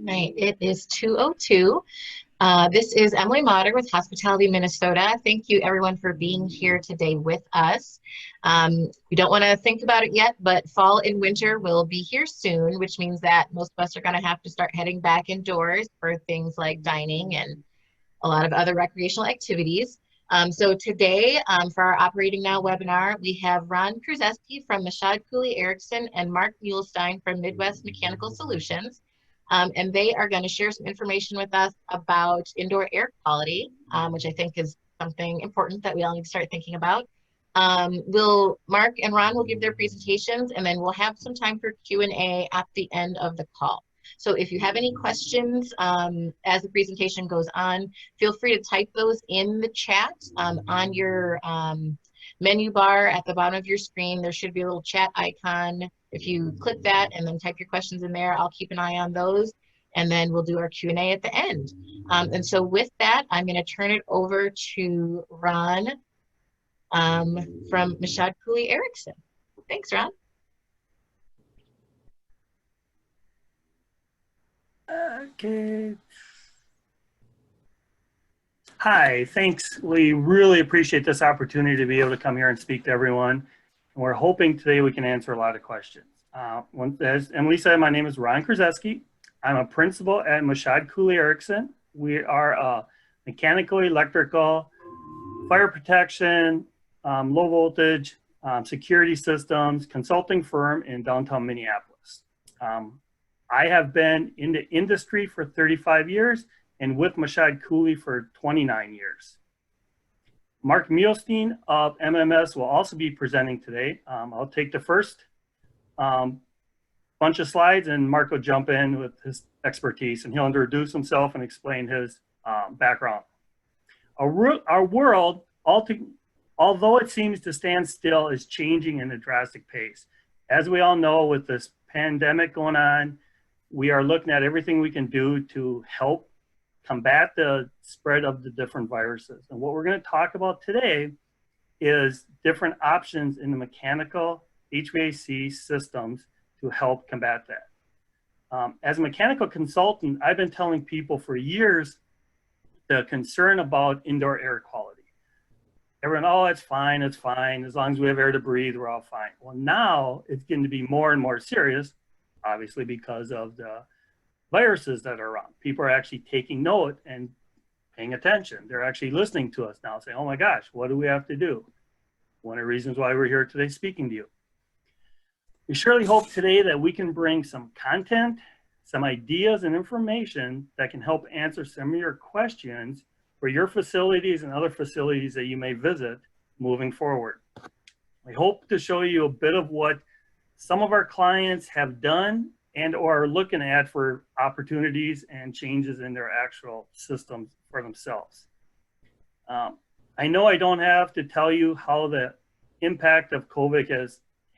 Right, it is 2:02. This is Emily Motter with Hospitality Minnesota. Thank you everyone for being here today with us. We don't want to think about it yet, but fall and winter will be here soon, which means that most of us are going to have to start heading back indoors for things like dining and a lot of other recreational activities. So today, for our Operating Now webinar, we have Ron Kruzeski from Michaud, Cooley, Erickson, and Mark Muhlstein from Midwest Mechanical Solutions. And they are going to share some information with us about indoor air quality, which I think is something important that we all need to start thinking about. Mark and Ron will give their presentations, and then we'll have some time for Q&A at the end of the call. So if you have any questions as the presentation goes on, feel free to type those in the chat on your menu bar at the bottom of your screen. There should be a little chat icon. If you click that and then type your questions in there, I'll keep an eye on those, and then we'll do our Q&A at the end. And so with that, I'm going to turn it over to Ron from Michaud, Cooley, Erickson. Thanks, Ron. Okay. Hi, thanks. We really appreciate this opportunity to be able to come here and speak to everyone. And we're hoping today we can answer a lot of questions. As Emily said, my name is Ron Kruzeski. I'm a principal at Michaud, Cooley, Erickson. We are a mechanical, electrical, fire protection, low voltage, security systems consulting firm in downtown Minneapolis. I have been in the industry for 35 years and with Michaud Cooley for 29 years. Mark Muhlstein of MMS will also be presenting today. I'll take the first bunch of slides and Mark will jump in with his expertise and he'll introduce himself and explain his background. Our world, although it seems to stand still, is changing in a drastic pace. As we all know, with this pandemic going on, we are looking at everything we can do to help combat the spread of the different viruses. And what we're going to talk about today is different options in the mechanical HVAC systems to help combat that. As a mechanical consultant, I've been telling people for years the concern about indoor air quality. Everyone, oh, it's fine, as long as we have air to breathe, we're all fine. Well, now it's getting to be more and more serious, obviously because of the viruses that are around. People are actually taking note and paying attention. They're actually listening to us now saying, oh my gosh, what do we have to do? One of the reasons why we're here today speaking to you. We surely hope today that we can bring some content, some ideas and information that can help answer some of your questions for your facilities and other facilities that you may visit moving forward. We hope to show you a bit of what some of our clients have done and or are looking at for opportunities and changes in their actual systems for themselves. I know I don't have to tell you how the impact of COVID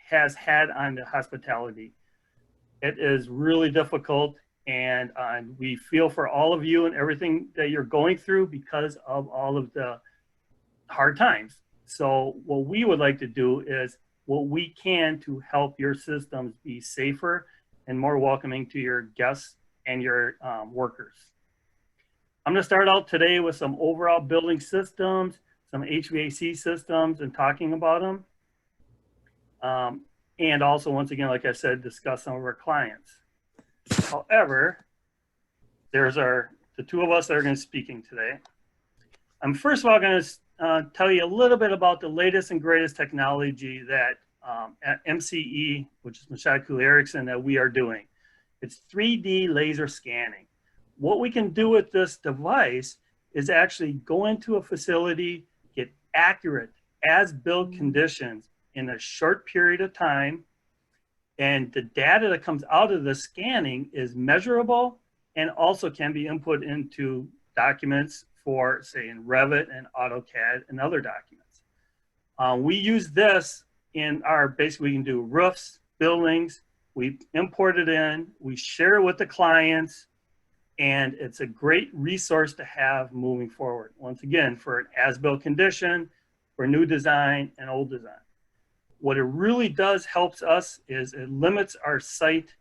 has had on the hospitality. It is really difficult, and we feel for all of you and everything that you're going through because of all of the hard times. So what we would like to do is what we can to help your systems be safer and more welcoming to your guests and your workers. I'm going to start out today with some overall building systems, some HVAC systems, and talking about them. And also, once again, like I said, discuss some of our clients. However, there's the two of us that are going to be speaking today. I'm first of all going to tell you a little bit about the latest and greatest technology that at MCE, which is Michaud, Cooley, Erickson, that we are doing. It's 3D laser scanning. What we can do with this device is actually go into a facility, get accurate as-built conditions in a short period of time, and the data that comes out of the scanning is measurable and also can be input into documents for, say, in Revit and AutoCAD and other documents. We use this in our, basically we can do roofs, buildings, we import it in, we share it with the clients, and it's a great resource to have moving forward. Once again, for an as-built condition, for new design and old design. What it really does helps us is it limits our site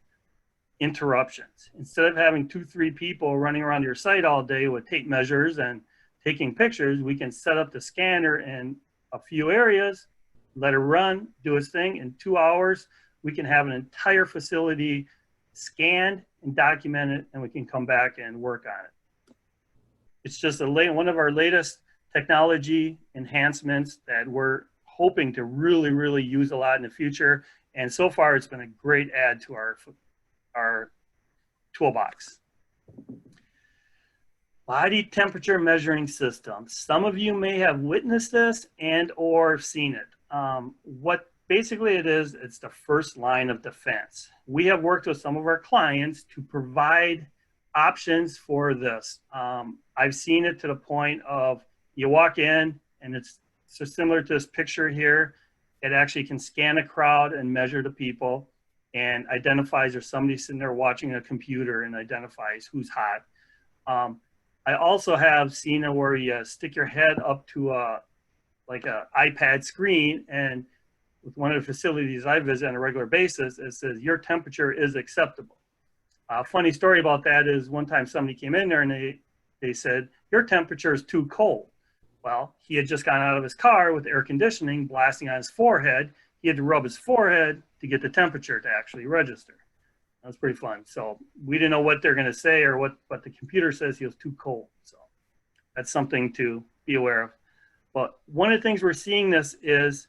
interruptions. Instead of having 2-3 people running around your site all day with tape measures and taking pictures, we can set up the scanner in a few areas, let it run, do its thing. In 2 hours, we can have an entire facility scanned and documented, and we can come back and work on it. It's just one of our latest technology enhancements that we're hoping to really use a lot in the future. And so far, it's been a great add to our toolbox. Body temperature measuring system. Some of you may have witnessed this and or seen it. What basically it is, it's the first line of defense. We have worked with some of our clients to provide options for this. I've seen it to the point of you walk in and it's so similar to this picture here. It actually can scan a crowd and measure the people and identifies there's somebody sitting there watching a computer and identifies who's hot. I also have seen it where you stick your head up to like a iPad screen, and with one of the facilities I visit on a regular basis, it says your temperature is acceptable. A funny story about that is one time somebody came in there and they said, your temperature is too cold. Well, he had just gotten out of his car with air conditioning blasting on his forehead. He had to rub his forehead to get the temperature to actually register. That was pretty fun. So we didn't know what they're going to say or what, but the computer says he was too cold. So that's something to be aware of. But one of the things we're seeing this is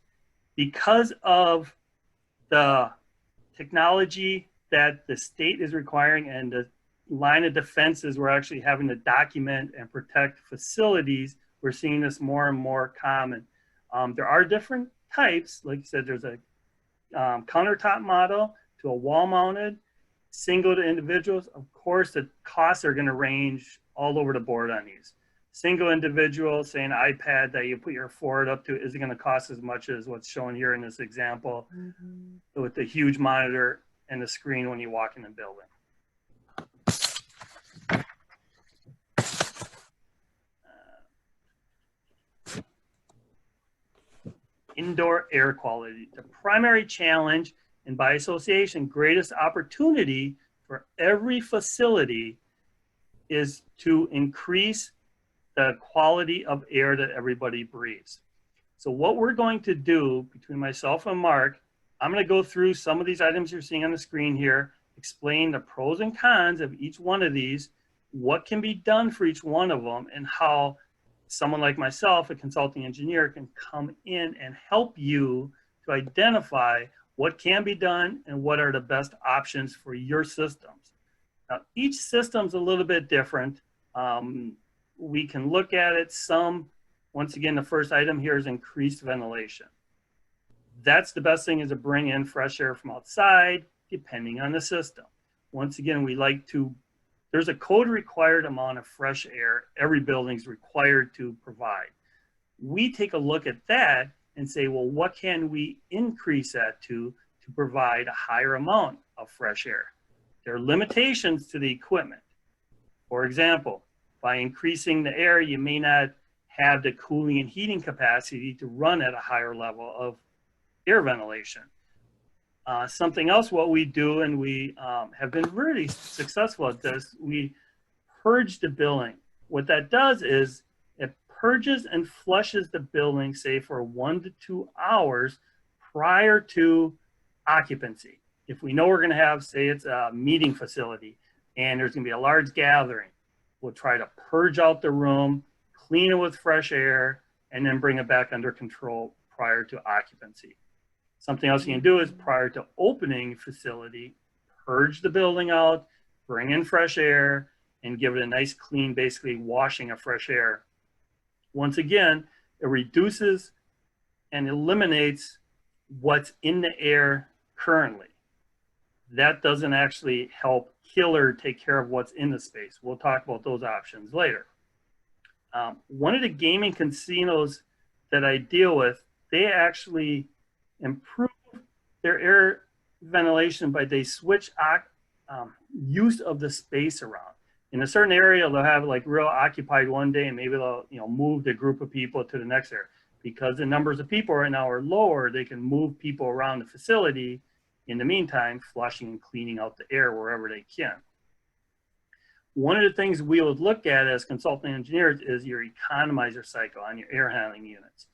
because of the technology that the state is requiring and the line of defenses we're actually having to document and protect facilities, we're seeing this more and more common. There are different types. Like I said, there's a countertop model to a wall-mounted, single to individuals. Of course, the costs are going to range all over the board on these. Single individual, say an iPad that you put your forehead up to, isn't going to cost as much as what's shown here in this example with the huge monitor and the screen when you walk in the building. Indoor air quality. The primary challenge and by association, greatest opportunity for every facility is to increase the quality of air that everybody breathes. So what we're going to do between myself and Mark, I'm going to go through some of these items you're seeing on the screen here, explain the pros and cons of each one of these, what can be done for each one of them, and how someone like myself, a consulting engineer, can come in and help you to identify what can be done and what are the best options for your systems. Now, each system's a little bit different. We can look at it once again, the first item here is increased ventilation. That's the best thing, is to bring in fresh air from outside, depending on the system. Once again, there's a code required amount of fresh air every building's required to provide. We take a look at that and say, well, what can we increase that to provide a higher amount of fresh air? There are limitations to the equipment. For example, by increasing the air, you may not have the cooling and heating capacity to run at a higher level of air ventilation. Something else what we do, and we have been really successful at this, we purge the building. What that does is it purges and flushes the building, say for 1 to 2 hours prior to occupancy. If we know we're going to have, say it's a meeting facility and there's going to be a large gathering, we'll try to purge out the room, clean it with fresh air, and then bring it back under control prior to occupancy. Something else you can do is prior to opening facility, purge the building out, bring in fresh air, and give it a nice clean, basically washing of fresh air. Once again, it reduces and eliminates what's in the air currently. That doesn't actually help kill or take care of what's in the space. We'll talk about those options later. One of the gaming casinos that I deal with, they actually improve their air ventilation by they switch use of the space around. In a certain area, they'll have like real occupied one day, and maybe they'll move the group of people to the next area. Because the numbers of people right now are lower, they can move people around the facility In the meantime, flushing and cleaning out the air wherever they can. One of the things we would look at as consultant engineers is your economizer cycle on your air handling units.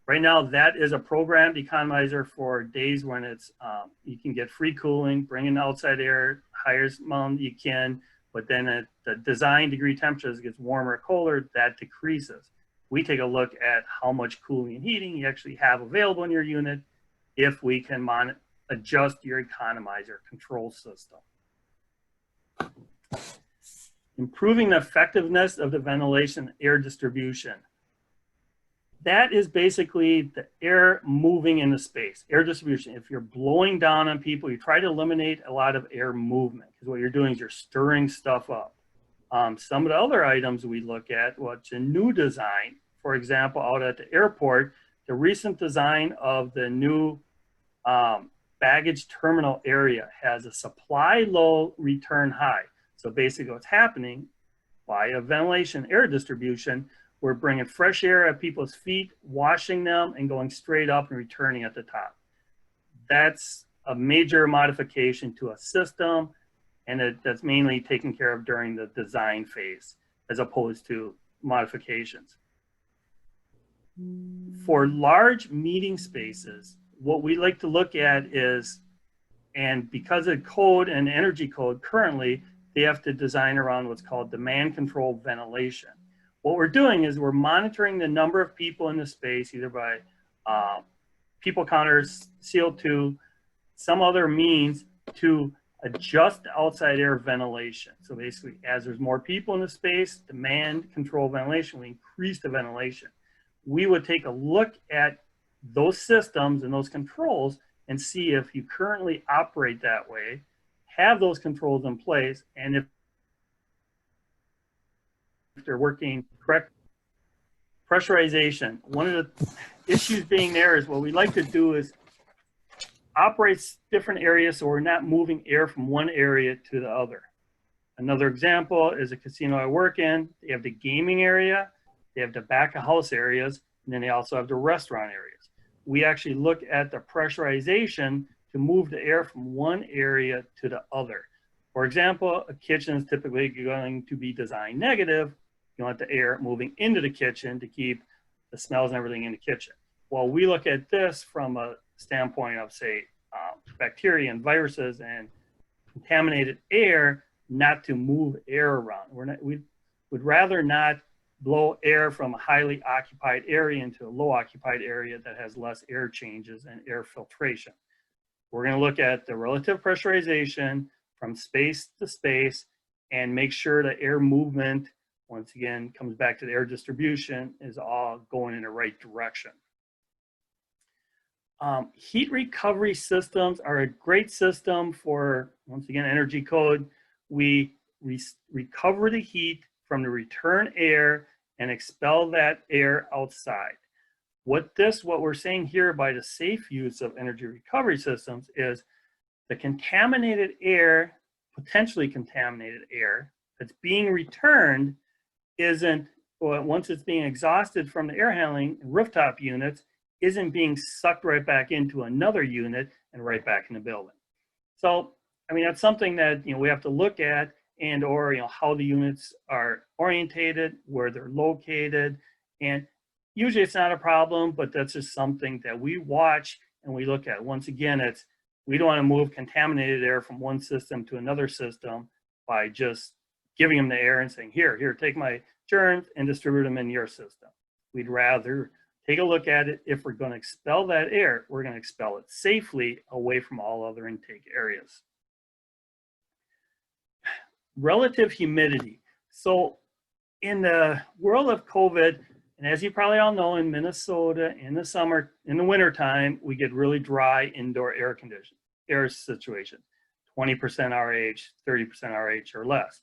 Right now, that is a programmed economizer for days when it's you can get free cooling, bring in outside air, highest amount you can, but then at the design degree temperatures gets warmer or colder, that decreases. We take a look at how much cooling and heating you actually have available in your unit if we can adjust your economizer control system. Improving the effectiveness of the ventilation air distribution. That is basically the air moving into space, air distribution. If you're blowing down on people, you try to eliminate a lot of air movement, because what you're doing is you're stirring stuff up. Some of the other items we look at, what's a new design, for example, out at the airport, the recent design of the new baggage terminal area has a supply low, return high. So basically what's happening, via ventilation air distribution, we're bringing fresh air at people's feet, washing them, and going straight up and returning at the top. That's a major modification to a system, and that's mainly taken care of during the design phase, as opposed to modifications. For large meeting spaces, what we like to look at is, and because of code and energy code currently, they have to design around what's called demand control ventilation. What we're doing is we're monitoring the number of people in the space, either by people counters, CO2, some other means to adjust outside air ventilation. So basically, as there's more people in the space, demand control ventilation, we increase the ventilation. We would take a look at those systems and those controls and see if you currently operate that way, have those controls in place, and if they're working correct. Pressurization. One of the issues being there is what we like to do is operate different areas so we're not moving air from one area to the other. Another example is a casino I work in. They have the gaming area, they have the back of house areas, and then they also have the restaurant areas. We actually look at the pressurization to move the air from one area to the other. For example, a kitchen is typically going to be design negative. You want the air moving into the kitchen to keep the smells and everything in the kitchen. Well, we look at this from a standpoint of, say, bacteria and viruses and contaminated air, not to move air around. We would rather not blow air from a highly occupied area into a low occupied area that has less air changes and air filtration. We're going to look at the relative pressurization from space to space and make sure the air movement, once again, comes back to the air distribution, is all going in the right direction. Heat recovery systems are a great system for, once again, energy code. We recover the heat from the return air and expel that air outside. What we're saying here by the safe use of energy recovery systems is the contaminated air, potentially contaminated air, that's being returned isn't, well, once it's being exhausted from the air handling rooftop units, isn't being sucked right back into another unit and right back in the building. So, I mean, that's something that, we have to look at, and or, how the units are orientated, where they're located, and usually it's not a problem, but that's just something that we watch and we look at. Once again, we don't want to move contaminated air from one system to another system by just giving them the air and saying, here, take my germs and distribute them in your system. We'd rather take a look at it. If we're going to expel that air, we're going to expel it safely away from all other intake areas. Relative humidity. So in the world of COVID, and as you probably all know, in Minnesota, in the summer, in the wintertime, we get really dry indoor air situation, 20% RH, 30% RH or less.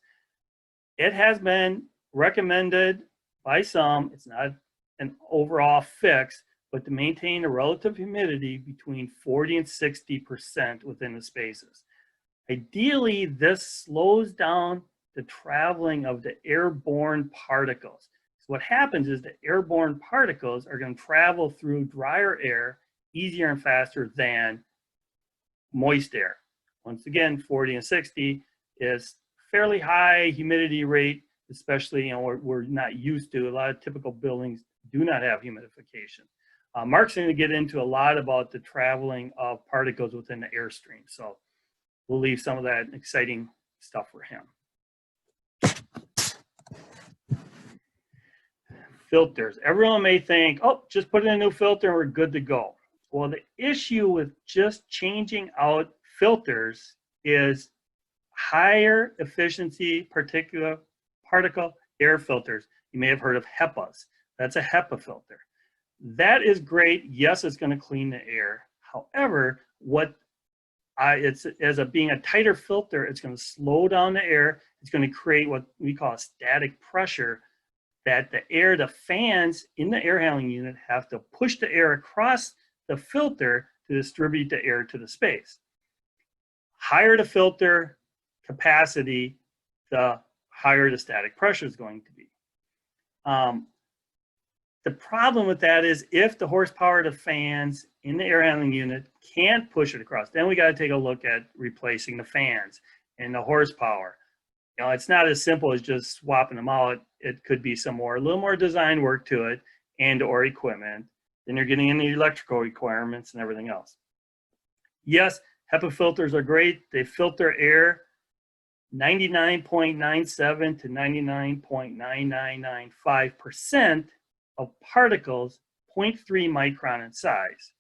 It has been recommended by some, it's not an overall fix, but to maintain a relative humidity between 40 and 60% within the spaces. Ideally, this slows down the traveling of the airborne particles. So what happens is the airborne particles are going to travel through drier air easier and faster than moist air. Once again, 40 and 60 is fairly high humidity rate, especially, you know, we're not used to. A lot of typical buildings do not have humidification. Mark's going to get into a lot about the traveling of particles within the airstream. So we'll leave some of that exciting stuff for him. Filters. Everyone may think, oh, just put in a new filter and we're good to go. Well, the issue with just changing out filters is higher efficiency particle air filters. You may have heard of HEPAs. That's a HEPA filter. That is great. Yes, it's going to clean the air. However, being a tighter filter, it's going to slow down the air. It's going to create what we call a static pressure, that the fans in the air handling unit have to push the air across the filter to distribute the air to the space. Higher the filter capacity, the higher the static pressure is going to be. The problem with that is if the horsepower of the fans in the air handling unit can't push it across, then we got to take a look at replacing the fans and the horsepower. You know, it's not as simple as just swapping them out. It could be a little more design work to it and or equipment. Then you're getting into electrical requirements and everything else. Yes, HEPA filters are great. They filter air 99.97 to 99.9995% of particles 0.3 micron in size,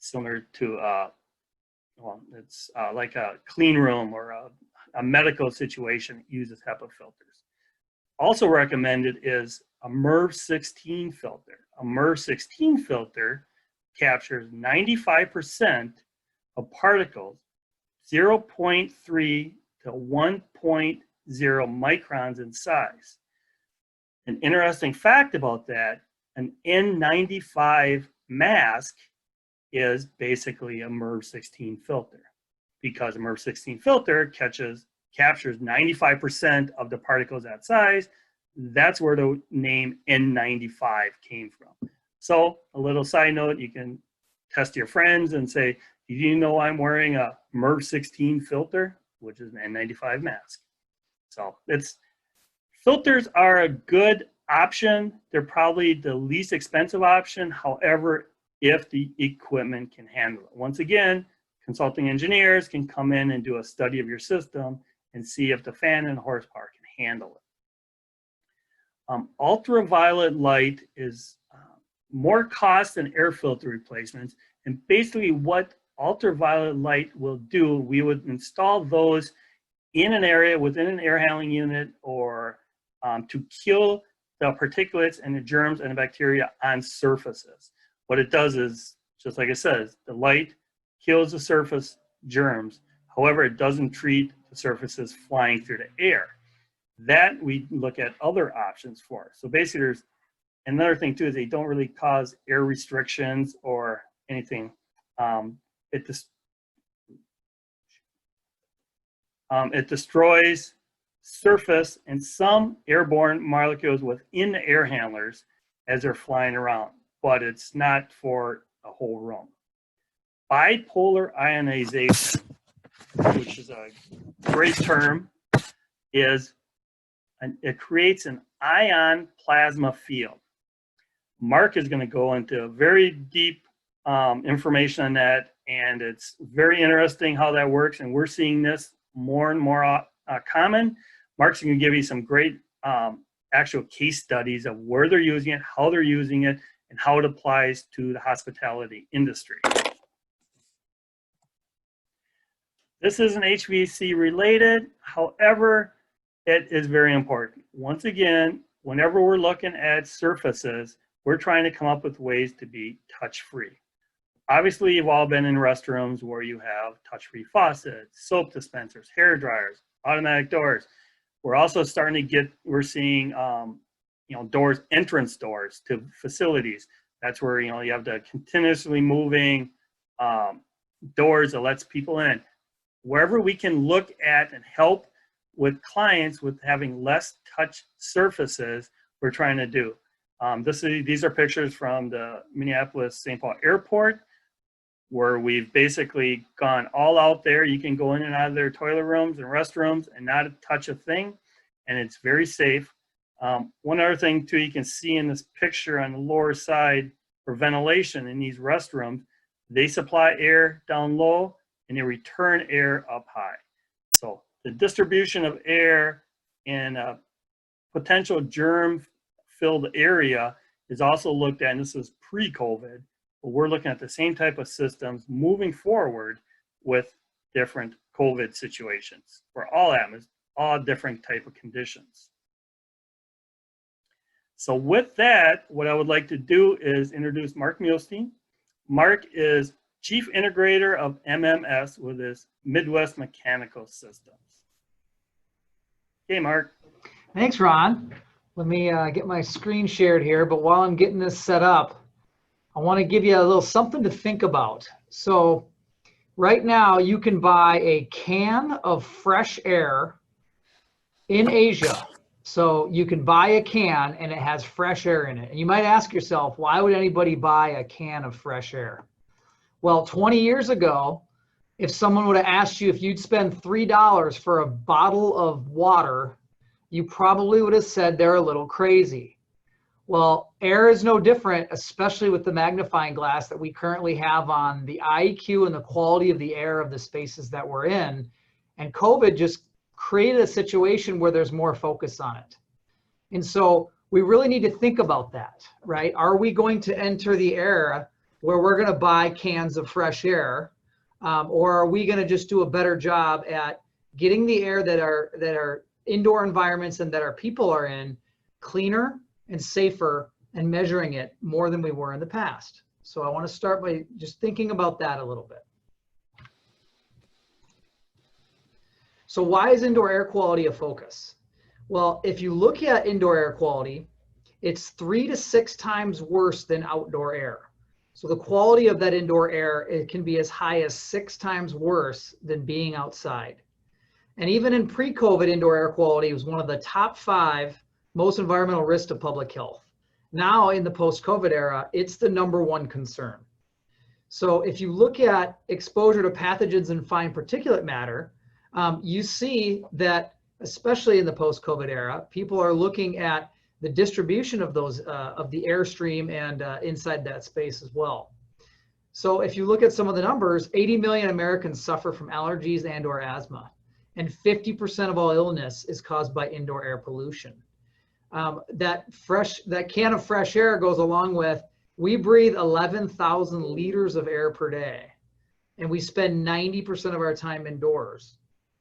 similar to it's like a clean room or a medical situation that uses HEPA filters. Also recommended is a MERV 16 filter. A MERV 16 filter captures 95% of particles 0.3 to 1.0 microns in size. An interesting fact about that, an N95 mask is basically a MERV 16 filter, because a MERV 16 filter captures 95% of the particles that size. That's where the name N95 came from. So a little side note, you can test your friends and say, do you know I'm wearing a MERV 16 filter, which is an N95 mask? So filters are a good option. They're probably the least expensive option. However, if the equipment can handle it. Once again, consulting engineers can come in and do a study of your system and see if the fan and horsepower can handle it. Ultraviolet light is more cost than air filter replacements. And basically what ultraviolet light will do, we would install those in an area within an air handling unit or to kill the particulates and the germs and the bacteria on surfaces. What it does is, just like it says, the light kills the surface germs. However, it doesn't treat the surfaces flying through the air. That we look at other options for. So basically there's another thing too, is they don't really cause air restrictions or anything. It destroys surface and some airborne molecules within the air handlers as they're flying around, but it's not for a whole room. Bipolar ionization, which is a great term, it creates an ion plasma field. Mark is going to go into very deep information on that, and it's very interesting how that works, and we're seeing this more and more common. Mark's going to give you some great actual case studies of where they're using it, how they're using it, and how it applies to the hospitality industry. This isn't HVAC related, however, it is very important. Once again, whenever we're looking at surfaces, we're trying to come up with ways to be touch-free. Obviously, you've all been in restrooms where you have touch-free faucets, soap dispensers, hair dryers, automatic doors. We're also we're seeing, doors, entrance doors to facilities. That's where, you have the continuously moving doors that lets people in. Wherever we can look at and help with clients with having less touch surfaces, we're trying to do. These are pictures from the Minneapolis-St. Paul Airport. where we've basically gone all out there. You can go in and out of their toilet rooms and restrooms and not touch a thing, and it's very safe. One other thing too, you can see in this picture on the lower side for ventilation in these restrooms, they supply air down low and they return air up high. So the distribution of air in a potential germ-filled area is also looked at, and this was pre-COVID, but we're looking at the same type of systems moving forward with different COVID situations for all different type of conditions. So with that, what I would like to do is introduce Mark Muhlstein. Mark is Chief Integrator of MMS with his Midwest Mechanical Systems. Okay, Mark. Thanks, Ron. Let me get my screen shared here, but while I'm getting this set up, I want to give you a little something to think about. So right now you can buy a can of fresh air in Asia. So you can buy a can and it has fresh air in it. And you might ask yourself, why would anybody buy a can of fresh air? Well, 20 years ago, if someone would have asked you if you'd spend $3 for a bottle of water, you probably would have said they're a little crazy. Well, air is no different, especially with the magnifying glass that we currently have on the IEQ and the quality of the air of the spaces that we're in. And COVID just created a situation where there's more focus on it. And so we really need to think about that, right? Are we going to enter the era where we're going to buy cans of fresh air, or are we going to just do a better job at getting the air that our indoor environments and that our people are in cleaner and safer and measuring it more than we were in the past? So I want to start by just thinking about that a little bit. So why is indoor air quality a focus? Well, if you look at indoor air quality, it's 3 to 6 times worse than outdoor air. So the quality of that indoor air, it can be as high as 6 times worse than being outside. And even in pre-COVID, indoor air quality was one of the top 5 most environmental risks to public health. Now in the post-COVID era, it's the #1 concern. So if you look at exposure to pathogens and fine particulate matter, you see that, especially in the post-COVID era, people are looking at the distribution of those, of the airstream and inside that space as well. So if you look at some of the numbers, 80 million Americans suffer from allergies and or asthma, and 50% of all illness is caused by indoor air pollution. That can of fresh air goes along with, we breathe 11,000 liters of air per day, and we spend 90% of our time indoors.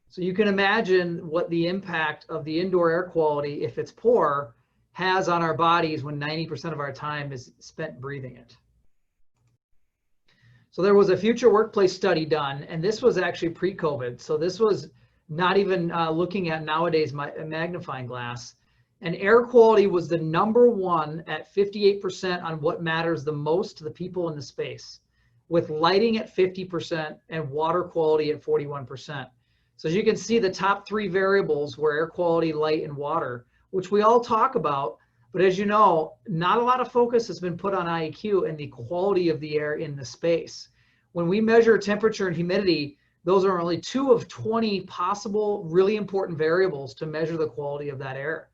So you can imagine what the impact of the indoor air quality, if it's poor, has on our bodies when 90% of our time is spent breathing it. So there was a future workplace study done, and this was actually pre-COVID. So this was not even looking at nowadays magnifying glass. And air quality was the #1 at 58% on what matters the most to the people in the space, with lighting at 50% and water quality at 41%. So as you can see, the top 3 variables were air quality, light, and water, which we all talk about, but as you know, not a lot of focus has been put on IEQ and the quality of the air in the space. When we measure temperature and humidity, those are only 2 of 20 possible really important variables to measure the quality of that air.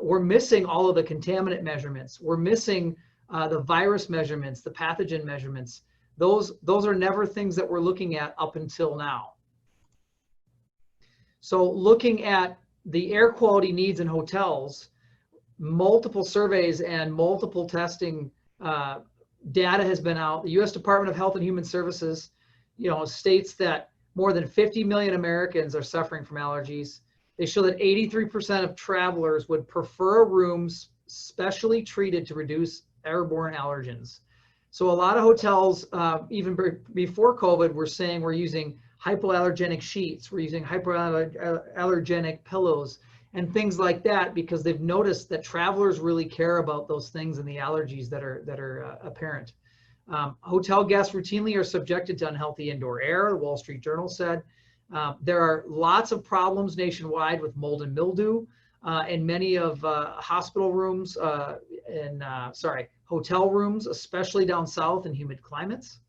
We're missing all of the contaminant measurements. We're missing the virus measurements, the pathogen measurements. Those are never things that we're looking at up until now. So looking at the air quality needs in hotels, multiple surveys and multiple testing data has been out. The U.S. Department of Health and Human Services, states that more than 50 million Americans are suffering from allergies. They show that 83% of travelers would prefer rooms specially treated to reduce airborne allergens. So a lot of hotels, even before COVID, were saying we're using hypoallergenic sheets, we're using hypoallergenic pillows and things like that, because they've noticed that travelers really care about those things and the allergies that are apparent. Hotel guests routinely are subjected to unhealthy indoor air, the Wall Street Journal said. There are lots of problems nationwide with mold and mildew in many of hospital rooms hotel rooms, especially down south in humid climates.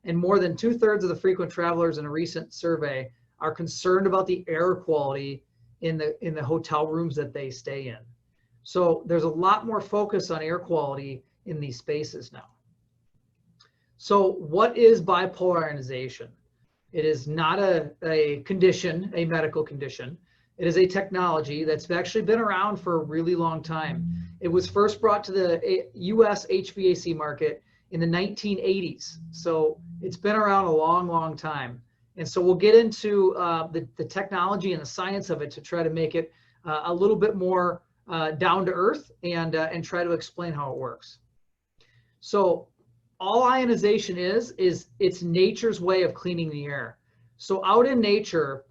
And more than 2/3 of the frequent travelers in a recent survey are concerned about the air quality in the hotel rooms that they stay in. So there's a lot more focus on air quality in these spaces now. So what is bipolar ionization? It is not a condition, a medical condition. It is a technology that's actually been around for a really long time. It was first brought to the US HVAC market in the 1980s. So it's been around a long, long time. And so we'll get into the technology and the science of it to try to make it a little bit more down to earth and try to explain how it works. So all ionization is it's nature's way of cleaning the air. So out in nature,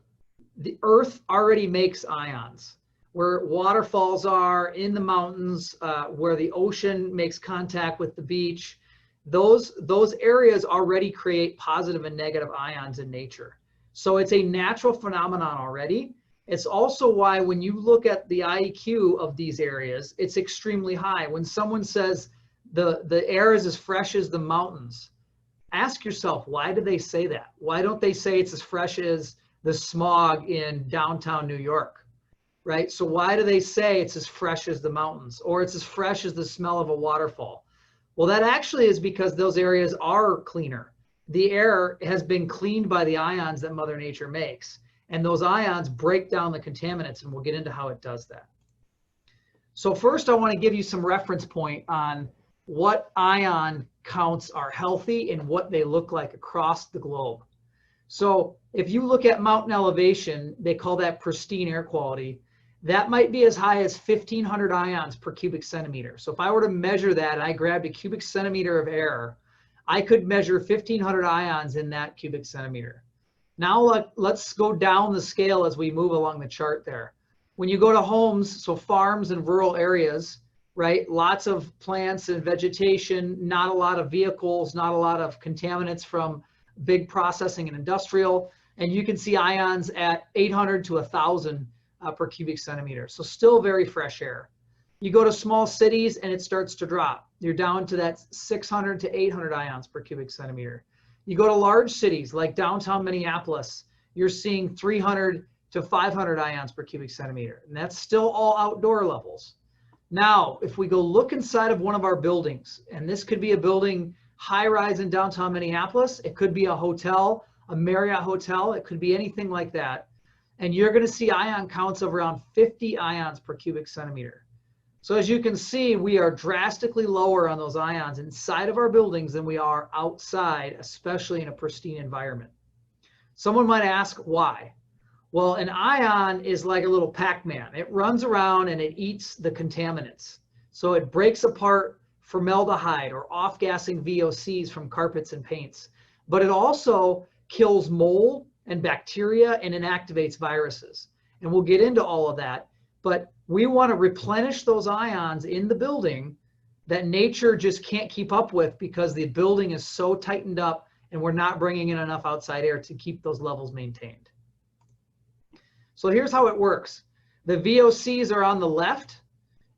the earth already makes ions. Where waterfalls are, in the mountains, where the ocean makes contact with the beach, those areas already create positive and negative ions in nature. So it's a natural phenomenon already. It's also why when you look at the IEQ of these areas, it's extremely high. When someone says the air is as fresh as the mountains, ask yourself, why do they say that? Why don't they say it's as fresh as the smog in downtown New York, right? So why do they say it's as fresh as the mountains, or it's as fresh as the smell of a waterfall? Well, that actually is because those areas are cleaner. The air has been cleaned by the ions that Mother Nature makes, and those ions break down the contaminants, and we'll get into how it does that. So first, I want to give you some reference point on what ion counts are healthy and what they look like across the globe. So if you look at mountain elevation, they call that pristine air quality. That might be as high as 1,500 ions per cubic centimeter. So if I were to measure that and I grabbed a cubic centimeter of air, I could measure 1,500 ions in that cubic centimeter. Now let's go down the scale as we move along the chart there. When you go to homes, so farms and rural areas, right? Lots of plants and vegetation, not a lot of vehicles, not a lot of contaminants from big processing and industrial. And you can see ions at 800 to 1,000 per cubic centimeter. So still very fresh air. You go to small cities and it starts to drop. You're down to that 600 to 800 ions per cubic centimeter. You go to large cities like downtown Minneapolis, you're seeing 300 to 500 ions per cubic centimeter. And that's still all outdoor levels. Now, if we go look inside of one of our buildings, and this could be a building high rise in downtown Minneapolis, it could be a hotel, a Marriott hotel, it could be anything like that. And you're going to see ion counts of around 50 ions per cubic centimeter. So as you can see, we are drastically lower on those ions inside of our buildings than we are outside, especially in a pristine environment. Someone might ask why. Well, an ion is like a little Pac-Man. It runs around and it eats the contaminants. So it breaks apart formaldehyde or off-gassing VOCs from carpets and paints. But it also kills mold and bacteria and inactivates viruses. And we'll get into all of that. But we want to replenish those ions in the building that nature just can't keep up with because the building is so tightened up and we're not bringing in enough outside air to keep those levels maintained. So here's how it works. The VOCs are on the left,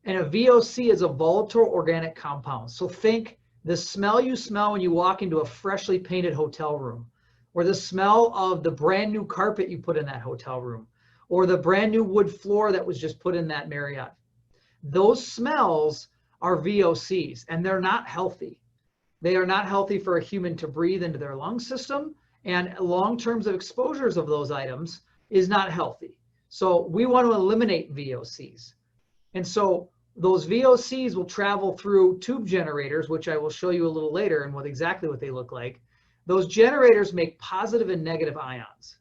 and a VOC is a volatile organic compound. So think the smell you smell when you walk into a freshly painted hotel room, or the smell of the brand new carpet you put in that hotel room, or the brand new wood floor that was just put in that Marriott. Those smells are VOCs, and they're not healthy. They are not healthy for a human to breathe into their lung system, and long terms of exposures of those items is not healthy. So we want to eliminate VOCs. And so those VOCs will travel through tube generators, which I will show you a little later and exactly what they look like. Those generators make positive and negative ions.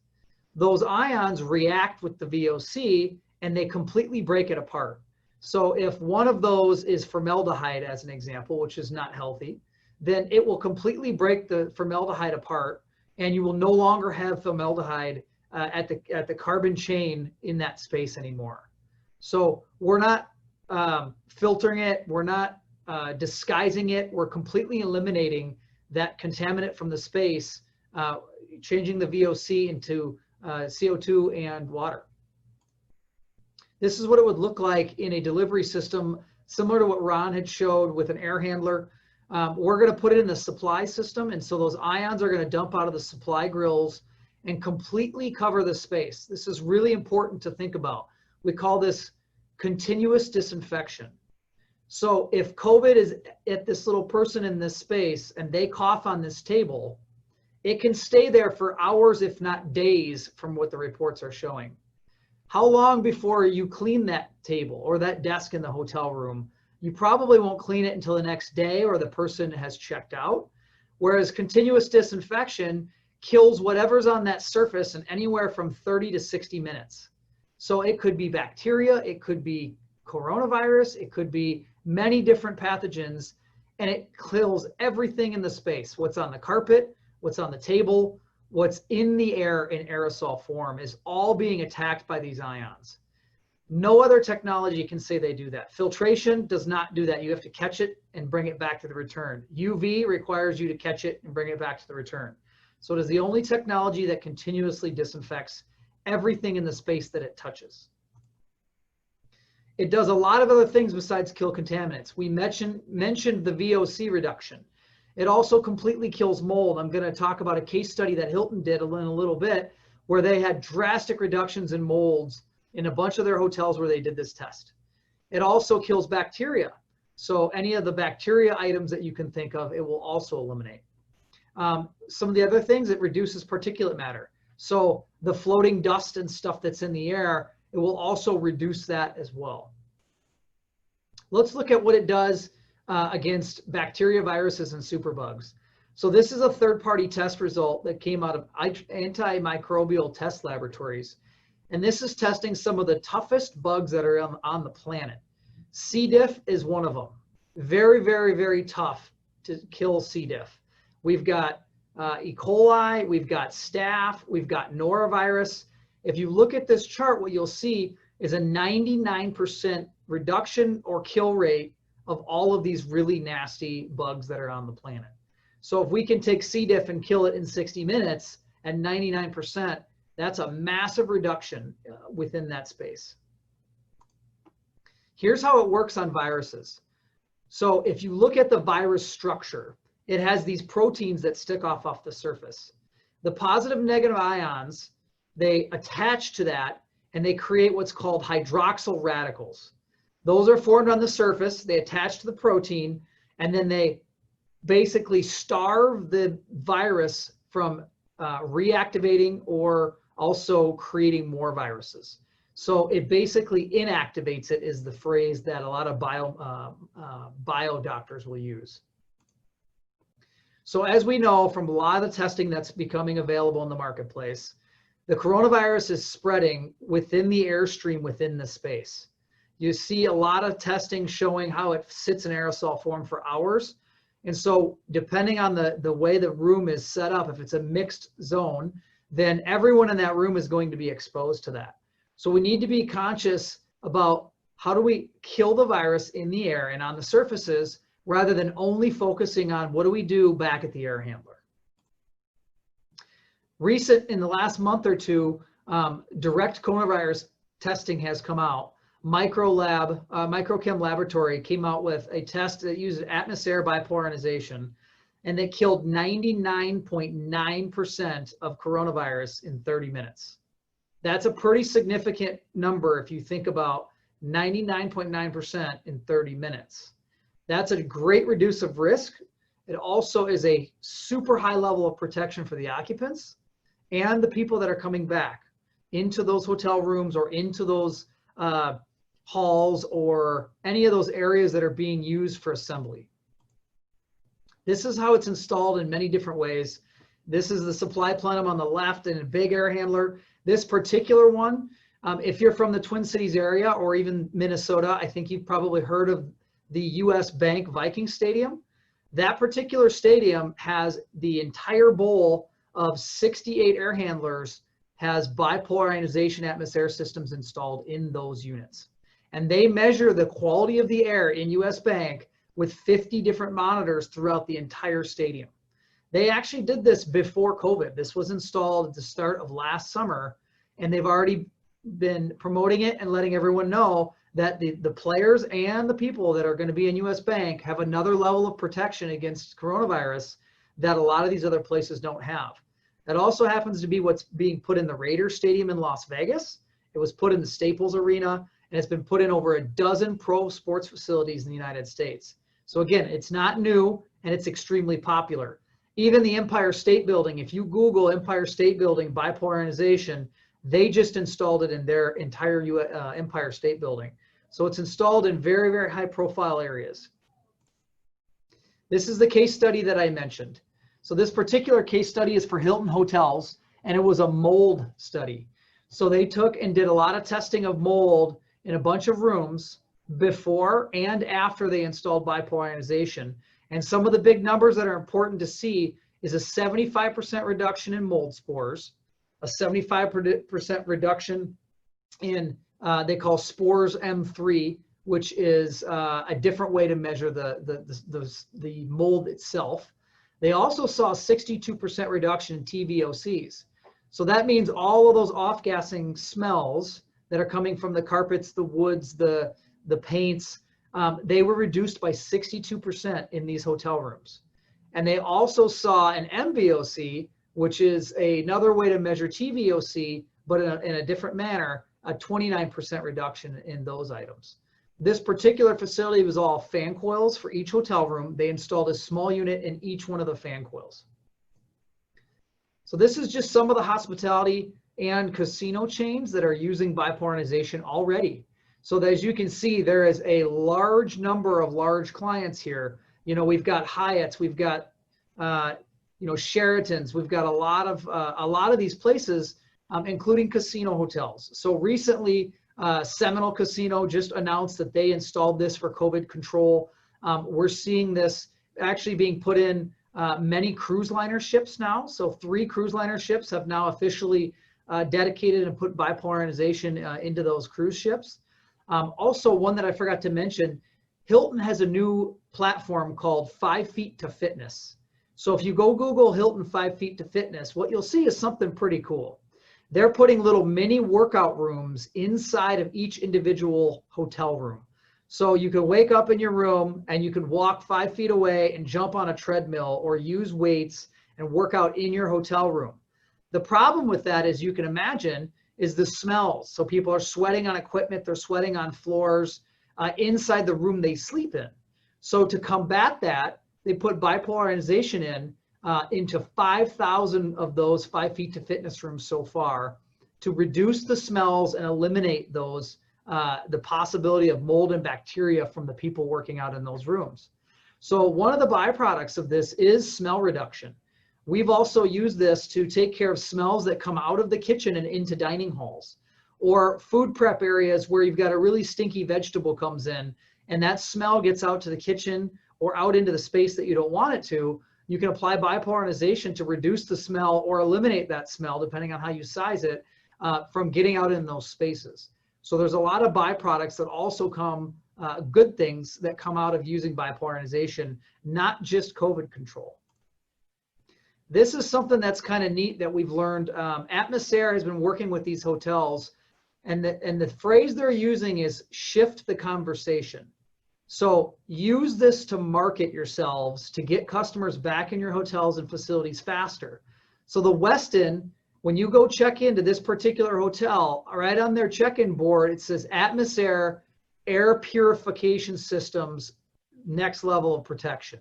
Those ions react with the VOC and they completely break it apart. So if one of those is formaldehyde, as an example, which is not healthy, then it will completely break the formaldehyde apart and you will no longer have formaldehyde at the carbon chain in that space anymore. So we're not filtering it, we're not disguising it, we're completely eliminating that contaminant from the space, changing the VOC into CO2 and water. This is what it would look like in a delivery system, similar to what Ron had showed with an air handler. We're going to put it in the supply system. And so those ions are going to dump out of the supply grills and completely cover the space. This is really important to think about. We call this continuous disinfection. So if COVID is at this little person in this space and they cough on this table, it can stay there for hours, if not days, from what the reports are showing. How long before you clean that table or that desk in the hotel room? You probably won't clean it until the next day or the person has checked out. Whereas continuous disinfection kills whatever's on that surface in anywhere from 30 to 60 minutes. So it could be bacteria, it could be coronavirus, it could be many different pathogens, and it kills everything in the space. What's on the carpet, what's on the table, what's in the air in aerosol form is all being attacked by these ions. No other technology can say they do that. Filtration does not do that. You have to catch it and bring it back to the return. UV requires you to catch it and bring it back to the return. So it is the only technology that continuously disinfects everything in the space that it touches. It does a lot of other things besides kill contaminants. We mentioned the VOC reduction. It also completely kills mold. I'm going to talk about a case study that Hilton did in a little bit where they had drastic reductions in molds in a bunch of their hotels where they did this test. It also kills bacteria. So any of the bacteria items that you can think of, it will also eliminate. Some of the other things, it reduces particulate matter. So the floating dust and stuff that's in the air, it will also reduce that as well. Let's look at what it does against bacteria, viruses, and superbugs. So this is a third-party test result that came out of antimicrobial test laboratories. And this is testing some of the toughest bugs that are on the planet. C. diff is one of them. Very, very, very tough to kill C. diff. We've got E. coli, we've got staph, we've got norovirus. If you look at this chart, what you'll see is a 99% reduction or kill rate of all of these really nasty bugs that are on the planet. So if we can take C. diff and kill it in 60 minutes at 99%, that's a massive reduction within that space. Here's how it works on viruses. So if you look at the virus structure, it has these proteins that stick off the surface. The positive and negative ions, they attach to that and they create what's called hydroxyl radicals. Those are formed on the surface, they attach to the protein, and then they basically starve the virus from reactivating or also creating more viruses. So it basically inactivates it is the phrase that a lot of bio doctors will use. So as we know from a lot of the testing that's becoming available in the marketplace, the coronavirus is spreading within the airstream within the space. You see a lot of testing showing how it sits in aerosol form for hours. And so depending on the way the room is set up, if it's a mixed zone, then everyone in that room is going to be exposed to that. So we need to be conscious about how do we kill the virus in the air and on the surfaces rather than only focusing on what do we do back at the air handler. In the last month or two, direct coronavirus testing has come out. Microchem Laboratory came out with a test that uses atmosphere bipolar ionization, and they killed 99.9% of coronavirus in 30 minutes. That's a pretty significant number if you think about 99.9% in 30 minutes. That's a great reduce of risk. It also is a super high level of protection for the occupants and the people that are coming back into those hotel rooms or into those halls or any of those areas that are being used for assembly. This is how it's installed in many different ways. This is the supply plenum on the left and a big air handler. This particular one, if you're from the Twin Cities area or even Minnesota, I think you've probably heard of the US Bank Viking Stadium. That particular stadium has the entire bowl of 68 air handlers has bipolar ionization atmosphere systems installed in those units. And they measure the quality of the air in US Bank with 50 different monitors throughout the entire stadium. They actually did this before COVID. This was installed at the start of last summer, and they've already been promoting it and letting everyone know that the players and the people that are going to be in US Bank have another level of protection against coronavirus that a lot of these other places don't have. That also happens to be what's being put in the Raiders Stadium in Las Vegas. It was put in the Staples Arena, and it's been put in over a dozen pro sports facilities in the United States. So again, it's not new, and it's extremely popular. Even the Empire State Building, if you Google Empire State Building bipolar ionization, they just installed it in their entire Empire State Building. So it's installed in very, very high profile areas. This is the case study that I mentioned. So this particular case study is for Hilton Hotels, and it was a mold study. So they took and did a lot of testing of mold in a bunch of rooms before and after they installed bipolar ionization. And some of the big numbers that are important to see is a 75% reduction in mold spores, a 75% reduction in they call spores M3, which is a different way to measure the mold itself. They also saw 62% reduction in TVOCs. So that means all of those off-gassing smells that are coming from the carpets, the woods, the paints, they were reduced by 62% in these hotel rooms. And they also saw an MVOC, which is another way to measure TVOC, but in a different manner, a 29% reduction in those items. This particular facility was all fan coils for each hotel room. They installed a small unit in each one of the fan coils. So this is just some of the hospitality and casino chains that are using bipolar ionization already. So that, as you can see, there is a large number of large clients here. You know, we've got Hyatts, we've got Sheratons, we've got a lot of these places, including casino hotels. So recently, Seminole Casino just announced that they installed this for COVID control. We're seeing this actually being put in many cruise liner ships now. So 3 cruise liner ships have now officially dedicated and put bipolar ionization into those cruise ships. Also, one that I forgot to mention, Hilton has a new platform called 5 Feet to Fitness. So if you go Google Hilton 5 Feet to Fitness, what you'll see is something pretty cool. They're putting little mini workout rooms inside of each individual hotel room. So you can wake up in your room and you can walk 5 feet away and jump on a treadmill or use weights and work out in your hotel room. The problem with that, as you can imagine, is the smells. So people are sweating on equipment, they're sweating on floors inside the room they sleep in. So to combat that, they put bipolar ionization into 5,000 of those 5 Feet to Fitness rooms so far to reduce the smells and eliminate those, the possibility of mold and bacteria from the people working out in those rooms. So one of the byproducts of this is smell reduction. We've also used this to take care of smells that come out of the kitchen and into dining halls, or food prep areas where you've got a really stinky vegetable comes in and that smell gets out to the kitchen or out into the space that you don't want it to. You can apply bipolar ionization to reduce the smell or eliminate that smell, depending on how you size it, from getting out in those spaces. So there's a lot of byproducts that also come, good things that come out of using bipolar ionization, not just COVID control. This is something that's kind of neat that we've learned. Atmosair has been working with these hotels, and the phrase they're using is shift the conversation. So use this to market yourselves to get customers back in your hotels and facilities faster. So the Westin, when you go check into this particular hotel, right on their check-in board, it says Atmosair Air Purification Systems, next level of protection.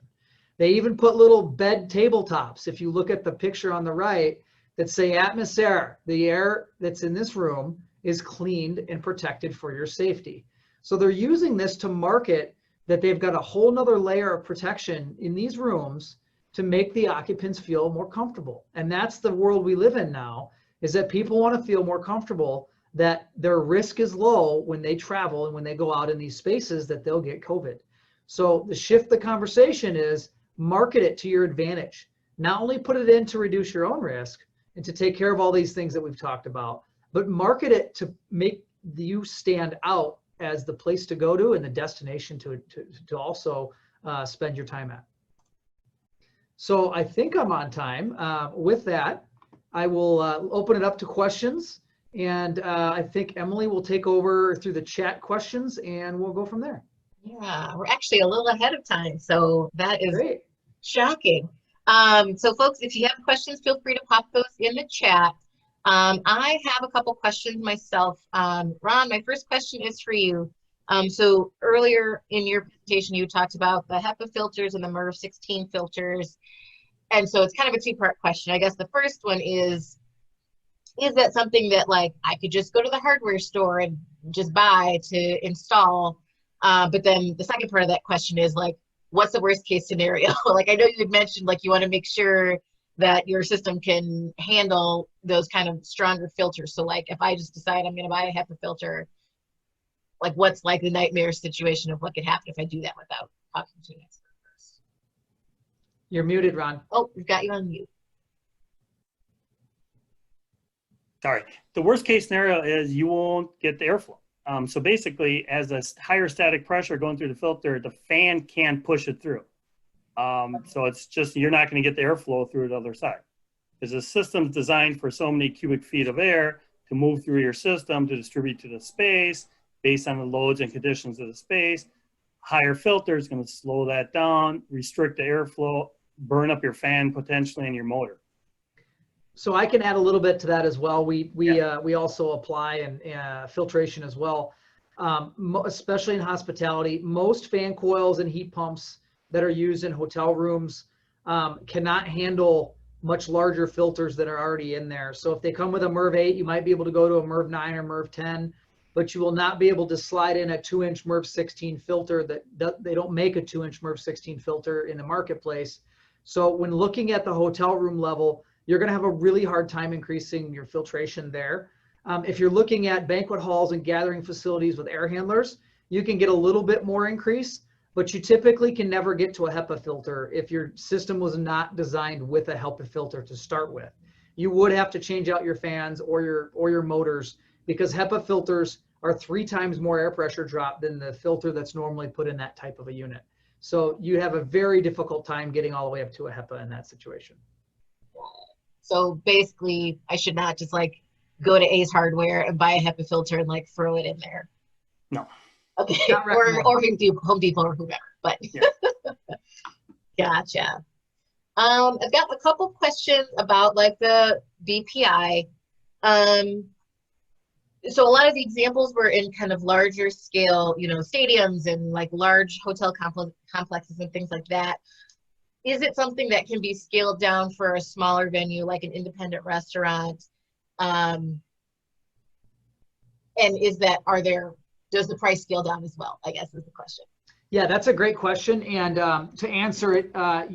They even put little bed tabletops, if you look at the picture on the right, that say Atmosair, the air that's in this room is cleaned and protected for your safety. So they're using this to market that they've got a whole nother layer of protection in these rooms to make the occupants feel more comfortable. And that's the world we live in now, is that people want to feel more comfortable that their risk is low when they travel and when they go out in these spaces that they'll get COVID. So the shift the conversation is market it to your advantage. Not only put it in to reduce your own risk and to take care of all these things that we've talked about, but market it to make you stand out as the place to go to and the destination to also spend your time at. So I think I'm on time. With that, I will open it up to questions, And I think Emily will take over through the chat questions and we'll go from there. Yeah, we're actually a little ahead of time, so that is Great. shocking. So folks, if you have questions, feel free to pop those in the chat. I have a couple questions myself. Ron, my first question is for you. So earlier in your presentation, you talked about the HEPA filters and the MERV 16 filters. And so it's kind of a two-part question. I guess the first one is that something that like I could just go to the hardware store and just buy to install? But then the second part of that question is like, what's the worst case scenario? Like I know you had mentioned like you want to make sure that your system can handle those kind of stronger filters. So like if I just decide I'm going to buy a HEPA filter, like what's like the nightmare situation of what could happen if I do that without talking to an expert first? You're muted, Ron. Oh, we've got you on mute. Sorry. The worst case scenario is you won't get the airflow. So basically, as a higher static pressure going through the filter, the fan can't push it through. So it's just, you're not going to get the airflow through the other side. Because the system's designed for so many cubic feet of air to move through your system to distribute to the space based on the loads and conditions of the space. Higher filter is going to slow that down, restrict the airflow, burn up your fan potentially and your motor. So I can add a little bit to that as well. We also apply and filtration as well, especially in hospitality. Most fan coils and heat pumps that are used in hotel rooms cannot handle much larger filters that are already in there. So if they come with a MERV 8, you might be able to go to a MERV 9 or MERV 10, but you will not be able to slide in a 2-inch MERV 16 filter. That they don't make a 2-inch MERV 16 filter in the marketplace. So when looking at the hotel room level, you're going to have a really hard time increasing your filtration there. If you're looking at banquet halls and gathering facilities with air handlers, you can get a little bit more increase, but you typically can never get to a HEPA filter if your system was not designed with a HEPA filter to start with. You would have to change out your fans or your motors because HEPA filters are 3 times more air pressure drop than the filter that's normally put in that type of a unit. So you have a very difficult time getting all the way up to a HEPA in that situation. So basically, I should not just like go to Ace Hardware and buy a HEPA filter and like throw it in there. No. Okay. Or Home Depot or whoever. But Yeah. Gotcha. I've got a couple questions about like the BPI. So a lot of the examples were in kind of larger scale, you know, stadiums and like large hotel complexes and things like that. Is it something that can be scaled down for a smaller venue, like an independent restaurant? And does the price scale down as well, I guess is the question. Yeah, that's a great question. And to answer it,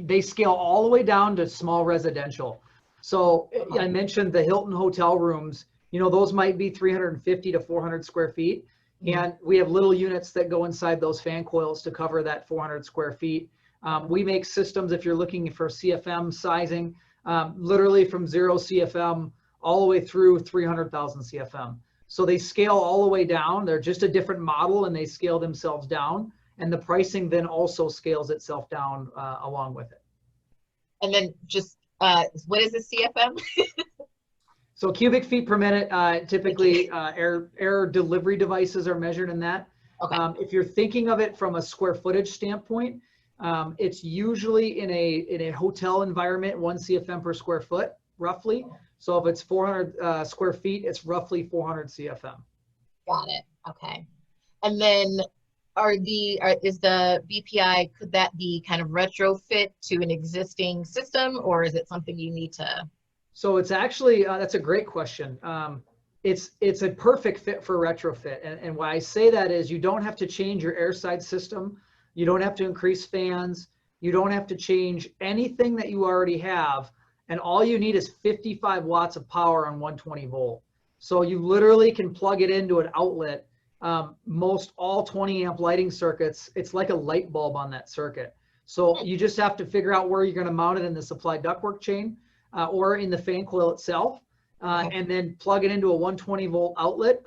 they scale all the way down to small residential. So I mentioned the Hilton hotel rooms, you know, those might be 350 to 400 square feet. And we have little units that go inside those fan coils to cover that 400 square feet. We make systems, if you're looking for CFM sizing, literally from 0 CFM all the way through 300,000 CFM. So they scale all the way down. They're just a different model and they scale themselves down. And the pricing then also scales itself down along with it. And then just, what is a CFM? So cubic feet per minute, typically air delivery devices are measured in that. Okay. If you're thinking of it from a square footage standpoint, it's usually in a hotel environment, 1 CFM per square foot, roughly. So if it's 400 square feet, it's roughly 400 CFM. Got it. Okay. And then is the BPI, could that be kind of retrofit to an existing system, or is it something you need to? So it's actually, that's a great question. It's a perfect fit for retrofit. And why I say that is you don't have to change your airside system. You don't have to increase fans. You don't have to change anything that you already have. And all you need is 55 watts of power on 120 volt. So you literally can plug it into an outlet. Most all 20 amp lighting circuits, it's like a light bulb on that circuit. So you just have to figure out where you're going to mount it in the supply ductwork chain or in the fan coil itself. And then plug it into a 120 volt outlet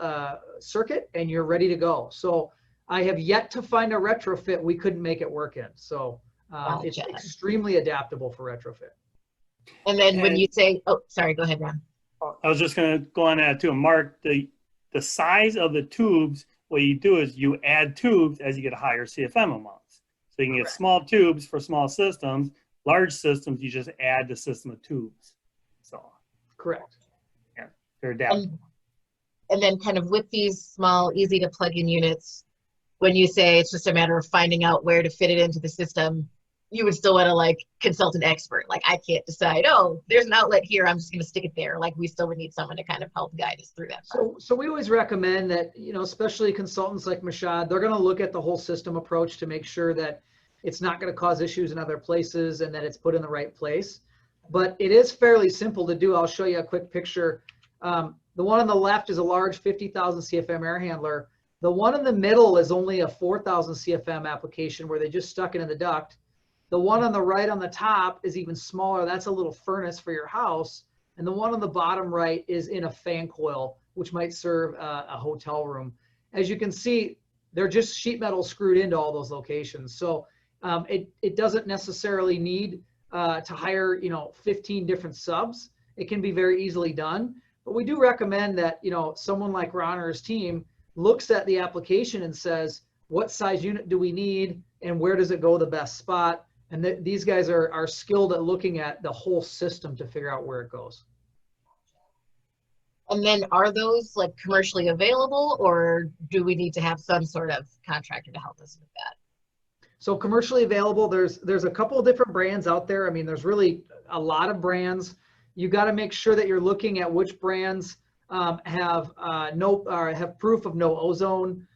circuit and you're ready to go. So I have yet to find a retrofit we couldn't make it work in. So Gotcha. It's extremely adaptable for retrofit. And then when you say, oh, sorry, go ahead, Ron. I was just going to go on that too. Mark, the size of the tubes, what you do is you add tubes as you get higher CFM amounts. So you can get small tubes for small systems. Large systems, you just add the system of tubes. So Correct. yeah, they're adaptable. And then kind of with these small, easy to plug in units, when you say it's just a matter of finding out where to fit it into the system, you would still want to like consult an expert. Like I can't decide, oh, there's an outlet here, I'm just going to stick it there. Like we still would need someone to kind of help guide us through that. So we always recommend that, you know, especially consultants like Michaud, they're going to look at the whole system approach to make sure that it's not going to cause issues in other places and that it's put in the right place. But it is fairly simple to do. I'll show you a quick picture. The one on the left is a large 50,000 CFM air handler. The one in the middle is only a 4,000 CFM application where they just stuck it in the duct. The one on the right on the top is even smaller. That's a little furnace for your house. And the one on the bottom right is in a fan coil, which might serve a hotel room. As you can see, they're just sheet metal screwed into all those locations. So it doesn't necessarily need to hire, you know, 15 different subs. It can be very easily done. But we do recommend that, you know, someone like Ron or his team looks at the application and says, what size unit do we need and where does it go the best spot? And these guys are skilled at looking at the whole system to figure out where it goes. And then are those like commercially available, or do we need to have some sort of contractor to help us with that? So commercially available, there's a couple of different brands out there. I mean, there's really a lot of brands. You got to make sure that you're looking at which brands have proof of no ozone,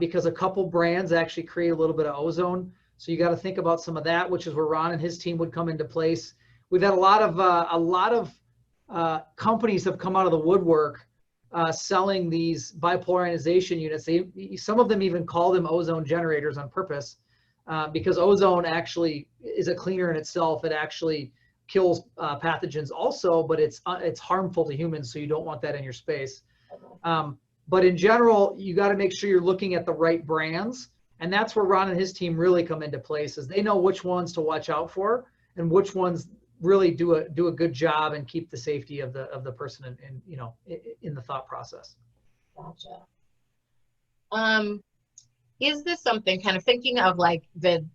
because a couple brands actually create a little bit of ozone. So you got to think about some of that, which is where Ron and his team would come into place. We've had a lot of companies have come out of the woodwork selling these bipolar ionization units. Some of them even call them ozone generators on purpose, because ozone actually is a cleaner in itself. It actually kills pathogens also, but it's harmful to humans, so you don't want that in your space. But in general, you got to make sure you're looking at the right brands, and that's where Ron and his team really come into place, is they know which ones to watch out for and which ones really do a good job and keep the safety of the person in the thought process. Gotcha. Is this something, kind of thinking of like the